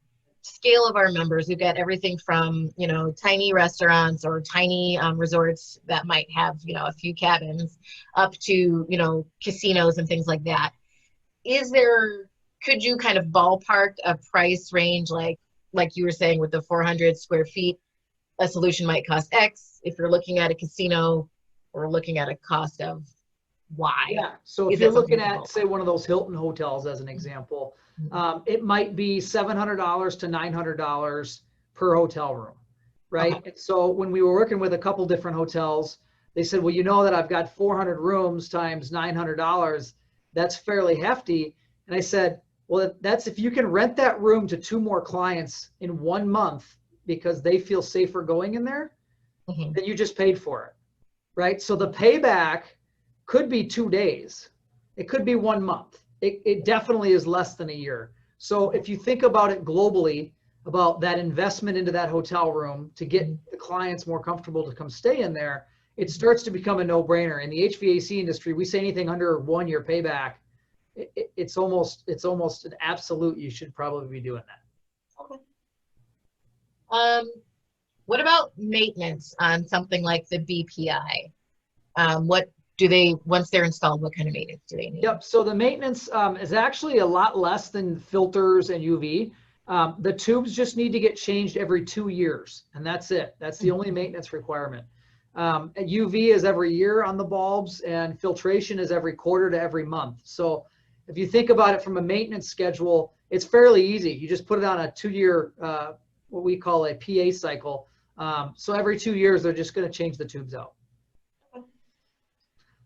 scale of our members? We've got everything from, you know, tiny restaurants or tiny resorts that might have, you know, a few cabins, up to, you know, casinos and things like that. Could you kind of ballpark a price range, like you were saying with the 400 square feet, a solution might cost X. If you're looking at a casino, we're looking at a cost of Y. Yeah, so if you're looking at, say, one of those Hilton hotels as an example, it might be $700 to $900 per hotel room, right? Okay. And so when we were working with a couple different hotels, they said, well, you know that I've got 400 rooms times $900. That's fairly hefty. And I said, well, that's if you can rent that room to 2 more clients in 1 month because they feel safer going in there, then you just paid for it, right? So the payback could be 2 days. It could be 1 month. It definitely is less than a year. So if you think about it globally, about that investment into that hotel room to get the clients more comfortable to come stay in there, it starts to become a no-brainer. In the HVAC industry, we say anything under 1 year payback, it's almost an absolute. You should probably be doing that. Okay. What about maintenance on something like the BPI? What do they, once they're installed, what kind of maintenance do they need? Yep. So the maintenance is actually a lot less than filters and UV. The tubes just need to get changed every 2 years, and that's it. That's the only maintenance requirement. UV is every year on the bulbs, and filtration is every quarter to every month. So if you think about it from a maintenance schedule, it's fairly easy. You just put it on a 2-year, what we call a PA cycle. So every 2 years, they're just going to change the tubes out.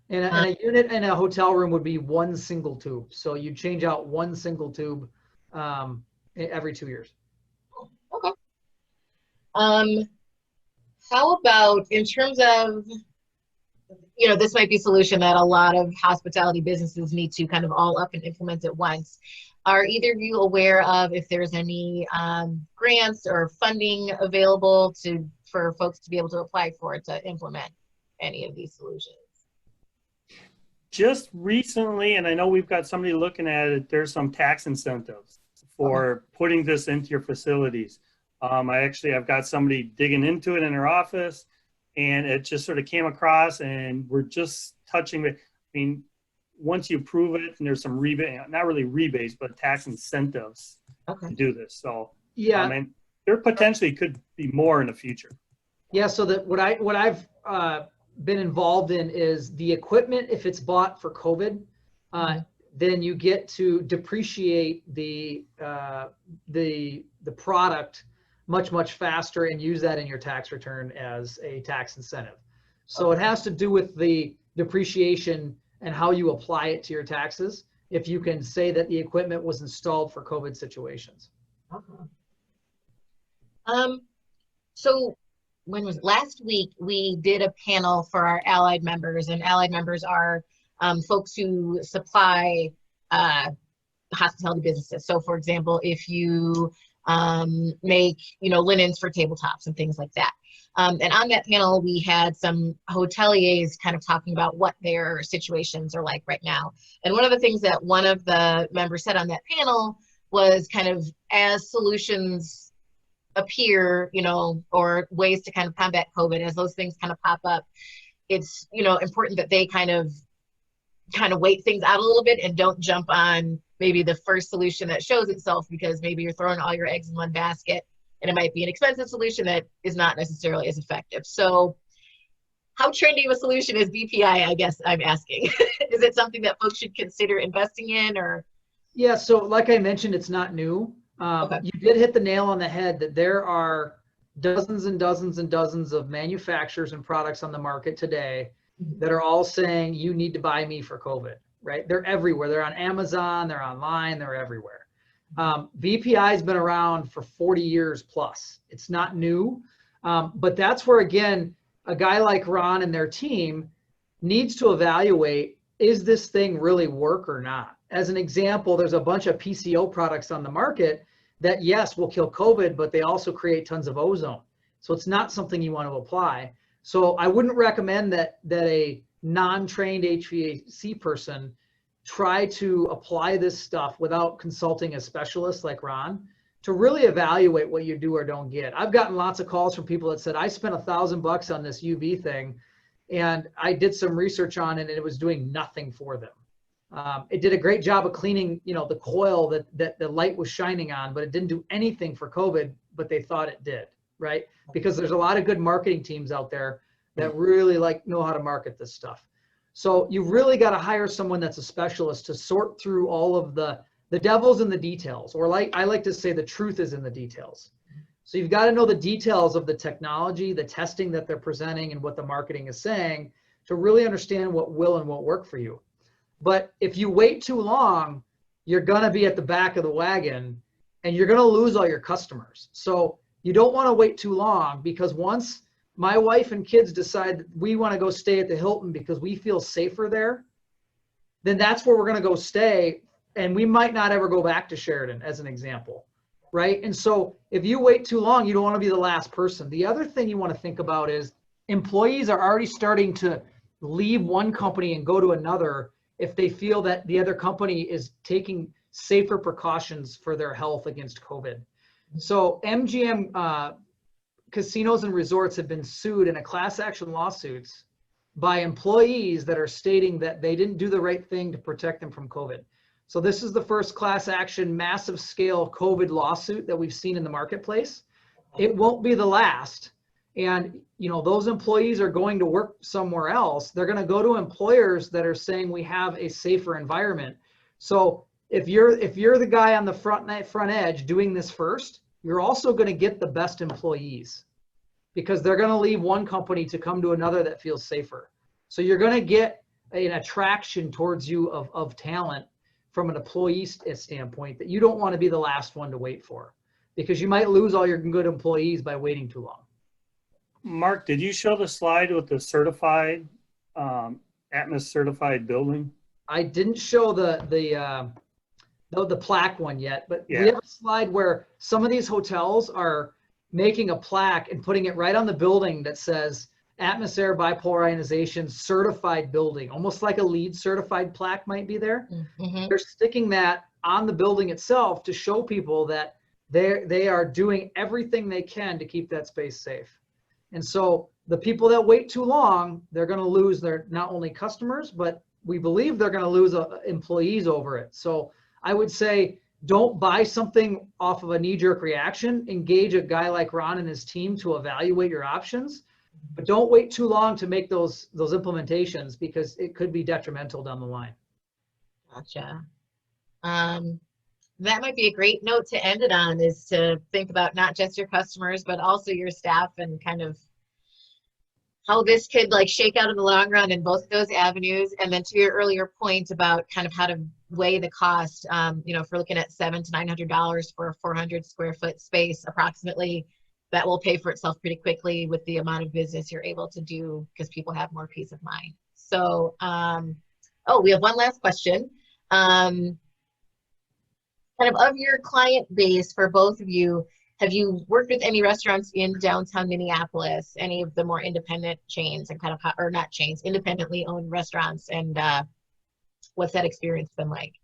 And a unit in a hotel room would be 1 single tube. So you change out 1 single tube every 2 years. Okay. How about in terms of, you know, this might be a solution that a lot of hospitality businesses need to kind of all up and implement at once. Are either of you aware of if there's any grants or funding available for folks to be able to apply for to implement any of these solutions? Just recently, and I know we've got somebody looking at it, there's some tax incentives for putting this into your facilities. I've got somebody digging into it in their office, and it just sort of came across, and we're just touching it. I mean, once you prove it, and there's some rebate, not really rebates, but tax incentives to do this. So yeah, and there potentially could be more in the future. Yeah, so that what I've been involved in is the equipment. If it's bought for COVID, then you get to depreciate the product much faster and use that in your tax return as a tax incentive. So it has to do with the depreciation and how you apply it to your taxes. If you can say that the equipment was installed for COVID situations. So when was last week, we did a panel for our allied members, and allied members are folks who supply hospitality businesses. So for example, if you make, linens for tabletops and things like that. And on that panel, we had some hoteliers kind of talking about what their situations are like right now. And one of the things that one of the members said on that panel was kind of, as solutions appear, or ways to kind of combat COVID, as those things kind of pop up, it's, important that they kind of wait things out a little bit and don't jump on maybe the first solution that shows itself, because maybe you're throwing all your eggs in one basket and it might be an expensive solution that is not necessarily as effective. So how trendy of a solution is BPI, I guess I'm asking? Is it something that folks should consider investing in, or? Yeah, so like I mentioned, it's not new. You did hit the nail on the head that there are dozens and dozens and dozens of manufacturers and products on the market today that are all saying, you need to buy me for COVID, right? They're everywhere. They're on Amazon, they're online, they're everywhere. BPI has been around for 40 years plus. It's not new, but that's where, again, a guy like Ron and their team needs to evaluate, is this thing really work or not? As an example, there's a bunch of PCO products on the market that, yes, will kill COVID, but they also create tons of ozone. So it's not something you want to apply. So I wouldn't recommend that a non-trained HVAC person try to apply this stuff without consulting a specialist like Ron to really evaluate what you do or don't get. I've gotten lots of calls from people that said, I spent $1,000 on this UV thing and I did some research on it and it was doing nothing for them. It did a great job of cleaning, the coil that the light was shining on, but it didn't do anything for COVID, but they thought it did, right? Because there's a lot of good marketing teams out there that really know how to market this stuff. So you really got to hire someone that's a specialist to sort through all of the devil's in the details, or I like to say the truth is in the details. So you've got to know the details of the technology, the testing that they're presenting, and what the marketing is saying to really understand what will and won't work for you. But if you wait too long, you're going to be at the back of the wagon and you're going to lose all your customers. So you don't want to wait too long, because once my wife and kids decide that we want to go stay at the Hilton because we feel safer there, then that's where we're going to go stay. And we might not ever go back to Sheridan, as an example, right? And so if you wait too long, you don't want to be the last person. The other thing you want to think about is employees are already starting to leave one company and go to another if they feel that the other company is taking safer precautions for their health against COVID. So MGM casinos and resorts have been sued in a class action lawsuits by employees that are stating that they didn't do the right thing to protect them from COVID. So this is the first class action massive scale COVID lawsuit that we've seen in the marketplace. It won't be the last. And those employees are going to work somewhere else. They're going to go to employers that are saying we have a safer environment. So if you're the guy on the front edge doing this first, you're also going to get the best employees, because they're going to leave one company to come to another that feels safer. So you're going to get an attraction towards you of talent from an employee standpoint that you don't want to be the last one to wait for, because you might lose all your good employees by waiting too long. Mark, did you show the slide with the certified, Atmos certified building? I didn't show the plaque one yet, but we have a slide where some of these hotels are making a plaque and putting it right on the building that says atmosphere bipolar ionization certified building, almost like a LEED certified plaque might be there. Mm-hmm. They're sticking that on the building itself to show people that they are doing everything they can to keep that space safe. And so the people that wait too long, they're going to lose their not only customers, but we believe they're going to lose employees over it. So I would say don't buy something off of a knee-jerk reaction. Engage a guy like Ron and his team to evaluate your options, but don't wait too long to make those implementations because it could be detrimental down the line. Gotcha. That might be a great note to end it on, is to think about not just your customers, but also your staff and kind of how this could like shake out in the long run in both of those avenues. And then to your earlier point about kind of how to weigh the cost, you know, if we're looking at $700 to $900 for a 400 square foot space, approximately, that will pay for itself pretty quickly with the amount of business you're able to do because people have more peace of mind. So, oh, we have one last question. Kind of your client base for both of you, have you worked with any restaurants in downtown Minneapolis, any of the more independent chains and kind of, or not chains, independently owned restaurants, and what's that experience been like?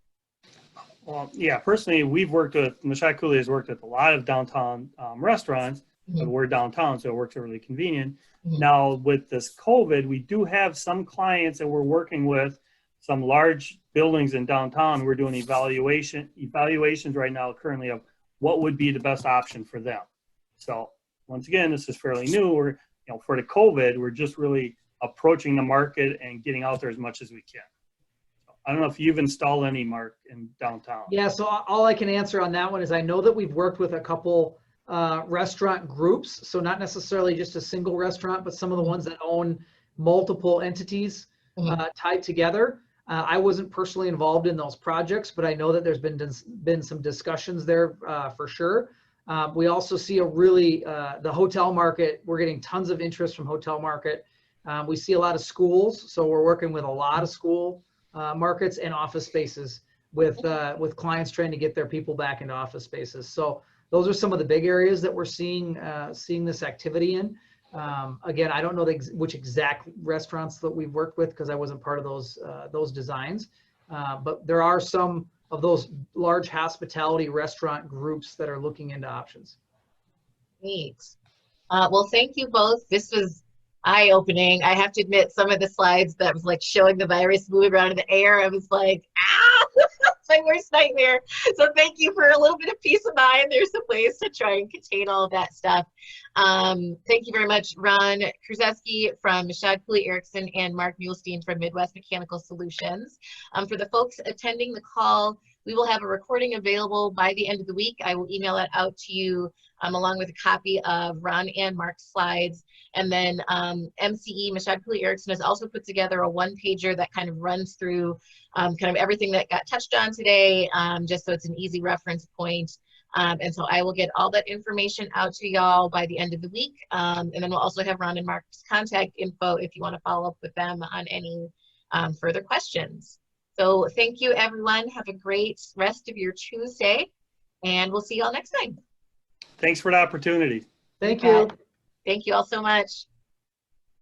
Well, yeah, personally, we've worked with, Michaud Cooley has worked with a lot of downtown restaurants, Mm-hmm. but we're downtown, so it works really convenient. Mm-hmm. Now, with this COVID, we do have some clients that we're working with, some large buildings in downtown. We're doing evaluations right now currently of what would be the best option for them. So once again, this is fairly new. We're, you know, for the COVID, we're just really approaching the market and getting out there as much as we can. So I don't know if you've installed any, Mark, in downtown. Yeah, so all I can answer on that one is I know that we've worked with a couple restaurant groups. So not necessarily just a single restaurant, but some of the ones that own multiple entities tied together. I wasn't personally involved in those projects, but I know that there's been some discussions there for sure. We also see a really, the hotel market, we're getting tons of interest from hotel market. We see a lot of schools, so we're working with a lot of school markets and office spaces with clients trying to get their people back into office spaces. So those are some of the big areas that we're seeing this activity in. Again, I don't know which exact restaurants that we've worked with because I wasn't part of those designs, but there are some of those large hospitality restaurant groups that are looking into options. Neat. Well, thank you both. This was eye-opening. I have to admit, some of the slides that was like showing the virus moving around in the air, I was like, ah, it's my worst nightmare. So thank you for a little bit of peace of mind. There's some ways to try and contain all of that stuff. Thank you very much, Ron Kruzeski from Michaud Cooley Erickson and Mark Muhlstein from Midwest Mechanical Solutions. For the folks attending the call, we will have a recording available by the end of the week. I will email that out to you along with a copy of Ron and Mark's slides. And then MCE, Michaud Cooley Erickson, has also put together a one-pager that kind of runs through kind of everything that got touched on today, just so it's an easy reference point. And so I will get all that information out to y'all by the end of the week. And then we'll also have Ron and Mark's contact info if you want to follow up with them on any further questions. So thank you, everyone. Have a great rest of your Tuesday, and we'll see y'all next time. Thanks for the opportunity. Thank you. Thank you all so much.